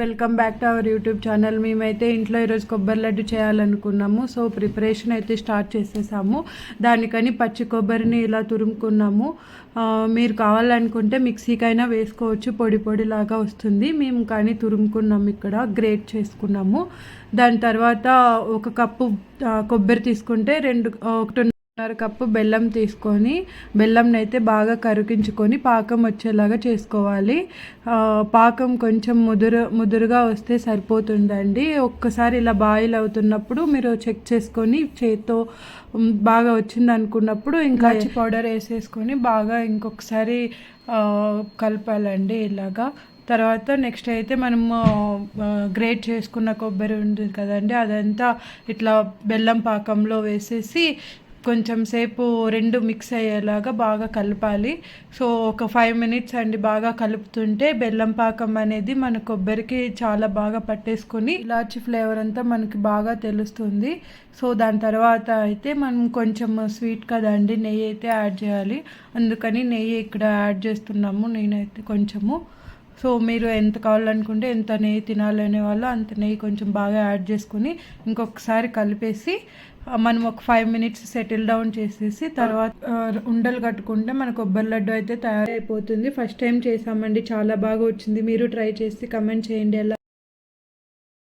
Welcome back to our YouTube channel. మేమైతే ఇంట్లో ఈరోజు కొబ్బరి లడ్డు చేయాలనుకున్నాము. సో ప్రిపరేషన్ అయితే స్టార్ట్ చేసేసాము. దానికని పచ్చి కొబ్బరిని ఇలా తురుముకున్నాము. మీరు కావాలనుకుంటే మిక్సీకైనా వేసుకోవచ్చు, పొడి పొడిలాగా వస్తుంది. మేము కానీ తురుముకున్నాము, ఇక్కడ గ్రేట్ చేసుకున్నాము. దాని తర్వాత ఒక కప్పు కొబ్బరి తీసుకుంటే 1.5 కప్పు బెల్లం తీసుకొని బెల్లంని అయితే బాగా కరిగించుకొని పాకం వచ్చేలాగా చేసుకోవాలి. పాకం కొంచెం ముదురుగా వస్తే సరిపోతుందండి. ఒక్కసారి ఇలా బాయిల్ అవుతున్నప్పుడు మీరు చెక్ చేసుకొని చేత్తో బాగా వచ్చింది అనుకున్నప్పుడు ఇంకా పౌడర్ వేసేసుకొని బాగా ఇంకొకసారి కలపాలండి ఇలాగా. తర్వాత నెక్స్ట్ అయితే మనము గ్రేట్ చేసుకున్న కొబ్బరి ఉంటుంది కదండి, అదంతా ఇట్లా బెల్లం పాకంలో వేసేసి కొంచెం సేపు రెండు మిక్స్ అయ్యేలాగా బాగా కలపాలి. సో ఒక 5 minutes అండి బాగా కలుపుతుంటే బెల్లం పాకం అనేది మన కొబ్బరికి చాలా బాగా పట్టేసుకొని ఇలాచి ఫ్లేవర్ అంతా మనకి బాగా తెలుస్తుంది. సో దాని తర్వాత అయితే మనం కొంచెం స్వీట్ కదండి, నెయ్యి అయితే యాడ్ చేయాలి. అందుకని నెయ్యి ఇక్కడ యాడ్ చేస్తున్నాము, నేనైతే కొంచెము. సో మీరు ఎంత కావాలనుకుంటే ఎంత నెయ్యి తినాలనే వాళ్ళు అంత నెయ్యి కొంచెం బాగా యాడ్ చేసుకొని ఇంకొకసారి కలిపేసి మనం ఒక 5 minutes సెటిల్ డౌన్ చేసేసి తర్వాత ఉండలు కట్టుకుంటే మన కొబ్బరి లడ్డు అయితే తయారైపోతుంది. ఫస్ట్ టైం చేసామండి, చాలా బాగా వచ్చింది. మీరు ట్రై చేసి కమెంట్ చేయండి ఎలా